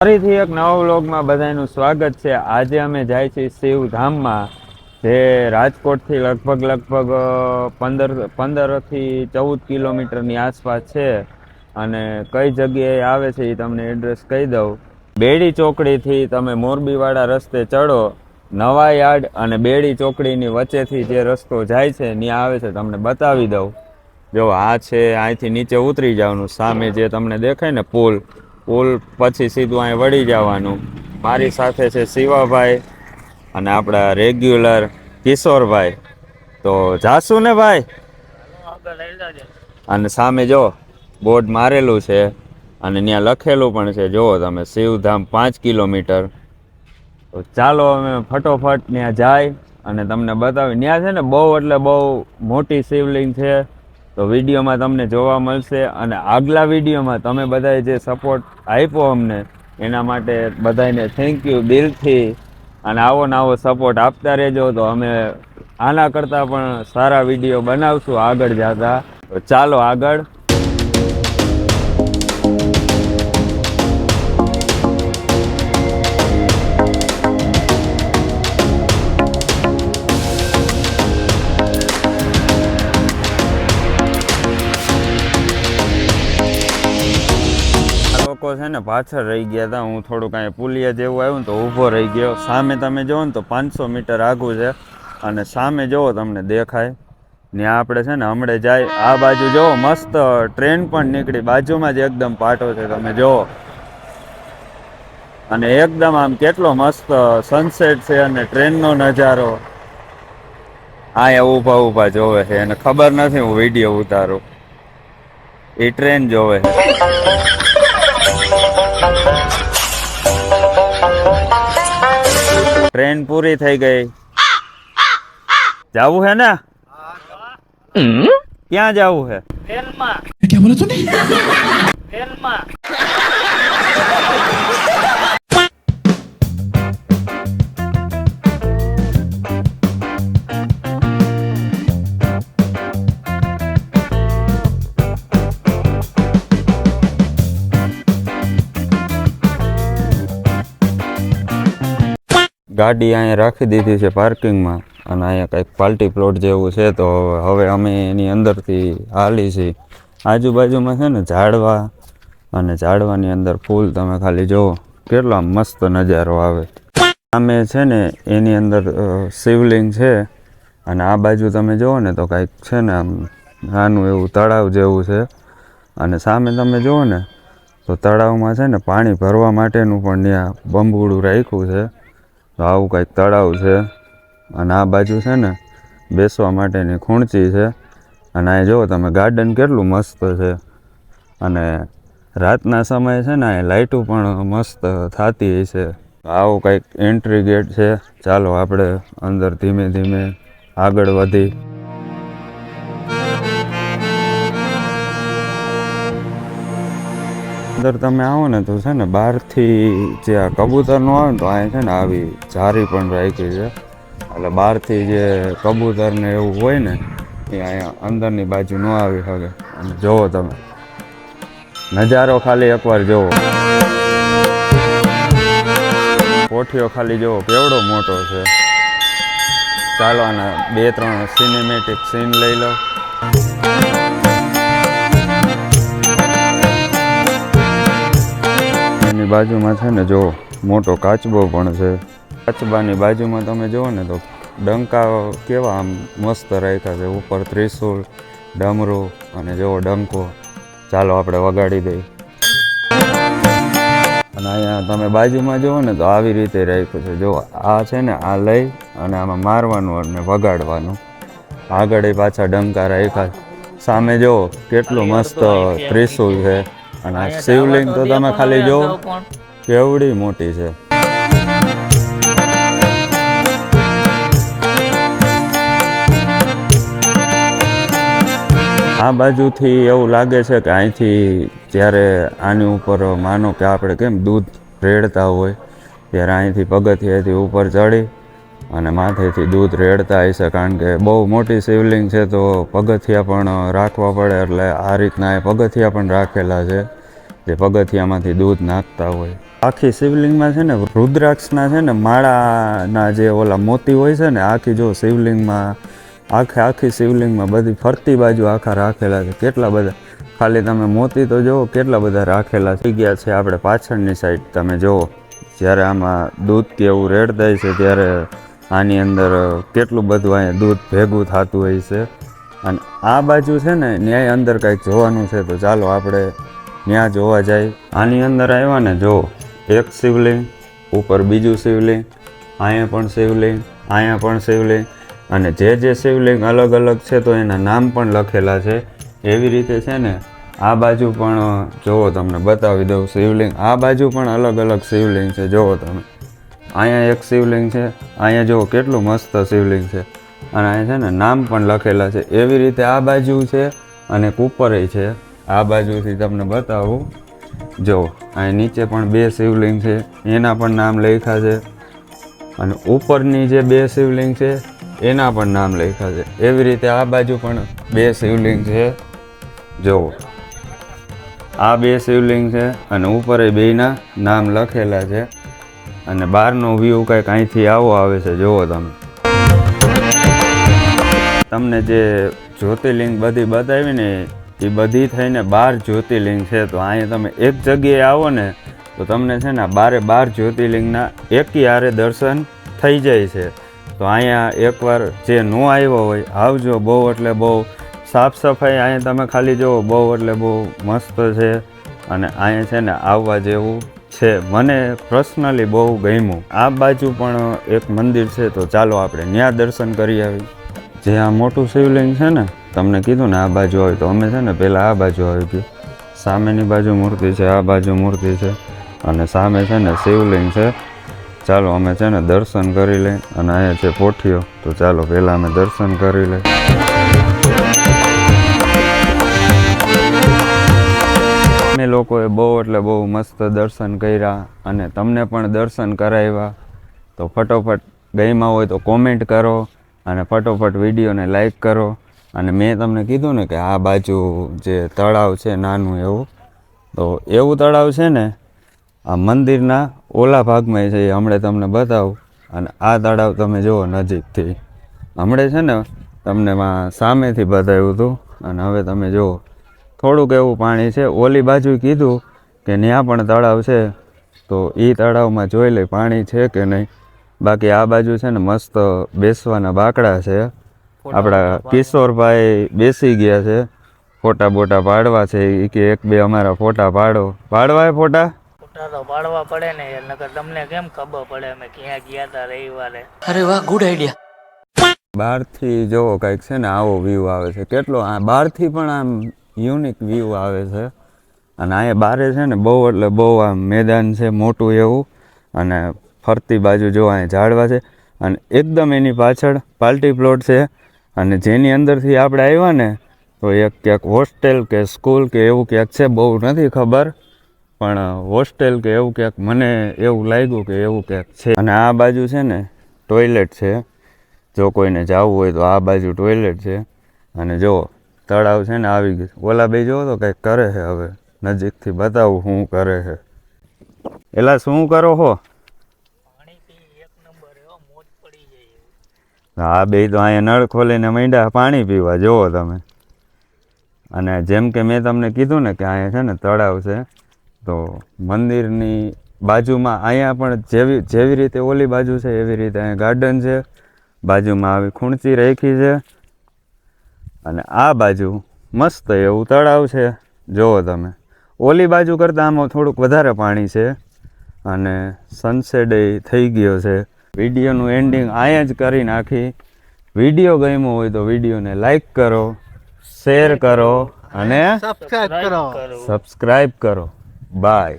ફરીથી એક નવા વ્લોગમાં બધાનું સ્વાગત છે। આજે અમે જાય છીએ શિવધામમાં, જે રાજકોટથી લગભગ 15થી 14 કિલોમીટરની આસપાસ છે। અને કઈ જગ્યાએ આવે છે એ તમને એડ્રેસ કહી દઉં। બેડી ચોકડીથી તમે મોરબીવાળા રસ્તે ચડો, નવા યાર્ડ અને બેડી ચોકડીની વચ્ચેથી જે રસ્તો જાય છે ત્યાં આવે છે, તમને બતાવી દઉં। જો આ છે, અહીંથી નીચે ઉતરી જવાનું, સામે જે તમને દેખાય ને પુલ પછી સીધું અહીં વળી જવાનું। મારી સાથે છે શિવાભાઈ અને આપણા રેગ્યુલર કિશોરભાઈ। તો જાશું ને ભાઈ? અને સામે જો બોર્ડ મારેલું છે અને ત્યાં લખેલું પણ છે, જુઓ તમે, શિવધામ 5 કિલોમીટર। તો ચાલો અમે ફટોફટ ત્યાં જાય અને તમને બતાવી। ત્યાં છે ને બહુ એટલે બહુ મોટી શિવલિંગ છે, તો વિડીયોમાં તમને જોવા મળશે। અને આગલા વિડીયોમાં તમે બધાએ જે સપોર્ટ આપ્યો અમને, એના માટે બધાને થેન્ક યુ દિલથી। અને આવો સપોર્ટ આપતા રહેજો, તો અમે આના કરતાં પણ સારા વિડીયો બનાવશું આગળ જતા। તો ચાલો આગળ। લોકો છે ને પાછળ રહી ગયા હતા, હું થોડુંક અહીંયા પુલિયા જેવું આવ્યું ને તો ઊભો રહી ગયો। સામે તમે જુઓ ને તો 500 મીટર આગું છે, અને સામે જુઓ તમને દેખાય ત્યાં આપણે છે ને હમણાં જાય। આ બાજુ જુઓ મસ્ત ટ્રેન પણ નીકળી, બાજુમાં જ એકદમ પાટો છે, તમે જુઓ। અને એકદમ આમ કેટલો મસ્ત સનસેટ છે અને ટ્રેનનો નજારો। અહીંયા ઊભા જોવે છે, એને ખબર નથી હું વિડીયો ઉતારું, એ ટ્રેન જોવે છે। ટ્રેન પૂરી થઈ ગઈ, જાવું હે ને? ક્યાં જાવું હે? क्या बोला तूने? ગાડી અહીંયા રાખી દીધી છે પાર્કિંગમાં, અને અહીંયા કંઈક પાર્ટી પ્લોટ જેવું છે। તો હવે અમે એની અંદરથી હાલી છીએ। આજુબાજુમાં છે ને ઝાડવા, અને ઝાડવાની અંદર ફૂલ તમે ખાલી જુઓ, કેટલો મસ્ત નજારો આવે। સામે છે ને એની અંદર શિવલિંગ છે, અને આ બાજુ તમે જુઓ ને તો કંઈક છે ને આમ નાનું એવું તળાવ જેવું છે। અને સામે તમે જુઓ ને તો તળાવમાં છે ને પાણી ભરવા માટેનું પણ ત્યાં બંબુડું રાખ્યું છે। તો આવું કંઈક તળાવ છે, અને આ બાજુ છે ને બેસવા માટેની ખૂણચી છે। અને અહીં જુઓ તમે ગાર્ડન કેટલું મસ્ત છે, અને રાતના સમયે છે ને અહીં લાઇટું પણ મસ્ત થતી હશે। આવું કંઈક એન્ટ્રી ગેટ છે। ચાલો આપણે અંદર ધીમે ધીમે આગળ વધી। અંદર તમે આવો ને તો છે ને બહારથી જે આ કબૂતરનું આવે ને તો અહીં છે ને આવી જારી પણ રાખી છે, એટલે બહારથી જે કબૂતરને એવું હોય ને એ અહીંયા અંદરની બાજુ ન આવી શકે। અને જુઓ તમે નજારો, ખાલી એકવાર જુઓ, કોઠીઓ ખાલી જુઓ કેવડો મોટો છે। ચાલો આના 2-3 સિનેમેટિક સીન લઈ લો। એની બાજુમાં છે ને જો મોટો કાચબો પણ છે। કાચબાની બાજુમાં તમે જુઓ ને તો ડંકા કેવા આમ મસ્ત રાખ્યા છે, ઉપર ત્રિશુલ, ડમરું અને જેવો ડંકો। ચાલો આપણે વગાડી દઈએ। અને અહીંયા તમે બાજુમાં જુઓ ને તો આવી રીતે રાખ્યું છે, જો આ છે ને આ લઈ અને આમાં મારવાનું અને વગાડવાનું। આગળ પાછા ડંકા રાખ્યા। સામે જુઓ કેટલું મસ્ત ત્રિશુલ છે, અને આ શિવલિંગ તો તમે ખાલી જુઓ કેવડી મોટી છે। આ બાજુથી એવું લાગે છે કે અહીંથી જ્યારે આની ઉપર માનો કે આપણે કેમ દૂધ રેડતા હોય ત્યારે અહીંથી પગથિયાથી ઉપર ચડી અને માથેથી દૂધ રેડતા હશે, કારણ કે બહુ મોટી શિવલિંગ છે તો પગથિયા પણ રાખવા પડે, એટલે આ રીતના એ પગથિયા પણ રાખેલા છે જે પગથિયામાંથી દૂધ નાખતા હોય। આખી શિવલિંગમાં છે ને રુદ્રાક્ષના છે ને માળાના જે ઓલા મોતી હોય છે ને આખી જો શિવલિંગમાં આખી શિવલિંગમાં બધી ફરતી બાજુ આખા રાખેલા છે. કેટલા બધા, ખાલી તમે મોતી તો જુઓ કેટલા બધા રાખેલા થઈ ગયા છે. આપણે પાછળની સાઈડ તમે જુઓ, જ્યારે આમાં દૂધ કે એવું રેડ થાય છે ત્યારે આની અંદર કેટલું બધું અહીંયા દૂધ ભેગું થતું હોય છે. અને આ બાજુ છે ને ન્યાય અંદર કંઈક જોવાનું છે, તો ચાલો આપણે ત્યાં જોવા જાય. આની અંદર આવ્યા ને જો એક શિવલિંગ, ઉપર બીજું શિવલિંગ, અહીંયા પણ શિવલિંગ, અહીંયા પણ શિવલિંગ, અને જે શિવલિંગ અલગ અલગ છે તો એના નામ પણ લખેલા છે. એવી રીતે છે ને આ બાજુ પણ જુઓ, તમને બતાવી દઉં શિવલિંગ. આ બાજુ પણ અલગ અલગ શિવલિંગ છે. જુઓ તમે, અહીંયા એક શિવલિંગ છે, અહીંયા જુઓ કેટલું મસ્ત શિવલિંગ છે, અને અહીંયા છે ને નામ પણ લખેલા છે. એવી રીતે આ બાજુ છે અને ઉપરે છે. આ બાજુથી તમને બતાવું, જો અહીં નીચે પણ 2 શિવલિંગ છે, એના પણ નામ લખ્યા છે, અને ઉપરની જે 2 શિવલિંગ છે એના પણ નામ લખ્યા છે. એવી રીતે આ બાજુ પણ 2 શિવલિંગ છે. જુઓ આ 2 શિવલિંગ છે અને ઉપર એ બેયના નામ લખેલા છે. અને બહારનો વ્યૂ કંઈક અહીંથી આવો આવે છે. જુઓ તમે, તમને જે જ્યોતિર્લિંગ બધી બતાવી ને એ બધી થઈને 12 જ્યોતિર્લિંગ છે. તો અહીંયા તમે એક જગ્યાએ આવો ને તો તમને છે ને 12 જ્યોતિર્લિંગના એકી હારે દર્શન થઈ જાય છે. તો અહીંયા એકવાર જે ન આવ્યો હોય આવજો. બહુ એટલે બહુ સાફ સફાઈ અહીંયા તમે ખાલી જુઓ, બહુ એટલે બહુ મસ્ત છે. અને અહીંયા છે ને આવવા જેવું છે. મને પર્સનલી બહુ ગમ્યું. આ બાજુ પણ એક મંદિર છે, તો ચાલો આપણે ત્યાં દર્શન કરી આવી. જે આ મોટું શિવલિંગ છે ને, તમને કીધું ને આ બાજુ આવી, તો અમે છે ને પહેલાં આ બાજુ આવી ગયું. સામેની બાજુ મૂર્તિ છે, આ બાજુ મૂર્તિ છે, અને સામે છે ને શિવલિંગ છે. ચાલો અમે છે ને દર્શન કરી લઈએ. અને અહીંયા છે પોઠીઓ, તો ચાલો પહેલાં અમે દર્શન કરી લઈએ. અમે લોકોએ બહુ એટલે બહુ મસ્ત દર્શન કર્યા, અને તમને પણ દર્શન કરાવ્યા. તો ફટોફટ ગઈમાં હોય તો કોમેન્ટ કરો, અને ફટોફટ વિડીયોને લાઈક કરો. અને મેં તમને કીધું ને કે આ બાજુ જે તળાવ છે નાનું એવું, તો એવું તળાવ છે ને આ મંદિરના ઓલા ભાગમાં છે. એ હમણાં તમને બતાવું. અને આ તળાવ તમે જુઓ નજીકથી. હમણાં છે ને તમને સામેથી બતાવ્યું હતું, અને હવે તમે જુઓ થોડુંક એવું પાણી છે. ઓલી બાજુ કીધું કે ત્યાં પણ તળાવ છે, તો એ તળાવમાં જોઈ લે પાણી છે કે નહીં. બાકી આ બાજુ છે ને મસ્ત બેસવાના બાકડા છે. આપણા કિશોરભાઈ બેસી ગયા છે, ફોટા બોટા પાડવા છે. એ કે 1-2 અમારા ફોટા પાડવા ફોટા તો પાડવા પડે ને યાર, નકર તમને કેમ ખબર પડે અમે ક્યાં ગયા હતા રવિવારે. अरे वाह गुड आइडिया. બહારથી જોવો કંઈક છે ને આવો વ્યૂ આવે છે. કેટલો બહારથી પણ આમ યુનિક વ્યૂ આવે છે. અને અહીંયા બારે છે ને બહુ એટલે બહુ આમ મેદાન છે મોટું એવું, અને ફરતી બાજુ જો અહીંયા ઝાડવા છે, અને એકદમ એની પાછળ પાર્ટી પ્લોટ છે. અને જેની અંદરથી આપણે આવ્યા ને તો એક ક્યાંક હોસ્ટેલ કે સ્કૂલ કે એવું ક્યાંક છે, બહુ નથી ખબર, પણ હોસ્ટેલ કે એવું ક્યાંક મને એવું લાગ્યું કે એવું ક્યાંક છે. અને આ બાજુ છે ને ટોયલેટ છે. જો કોઈને જવું હોય તો આ બાજુ ટોયલેટ છે. અને જો તળાવ છે ને આવી ગયું. ઓલા બે જો તો કંઈક કરે છે. હવે નજીકથી બતાવું શું કરે છે. એલા શું કરો હો? પાણી પી એક નંબર એવો મોજ પડી જાય. આ બે તો અહીંયા નળ ખોલીને માંડ્યા પાણી પીવા. જુઓ તમે. અને જેમ કે મેં તમને કીધું ને કે અહીંયા છે ને તળાવ છે, તો મંદિરની બાજુમાં અહીંયા પણ જેવી રીતે ઓલી બાજુ છે એવી રીતે અહીંયા ગાર્ડન છે. બાજુમાં આવી ખૂણચી રાખી છે, અને આ બાજુ મસ્ત એવું તળાવ છે. જુઓ તમે, ઓલી બાજુ કરતાં આમાં થોડુંક વધારે પાણી છે. અને સનસેટ થઈ ગયો છે. વિડીયોનું એન્ડિંગ અહીંયા જ કરી નાખી. વિડીયો ગમ્યો હોય તો વિડીયોને લાઈક કરો, શેર કરો, અને સબસ્ક્રાઇબ કરો. સબસ્ક્રાઈબ કરો. બાય.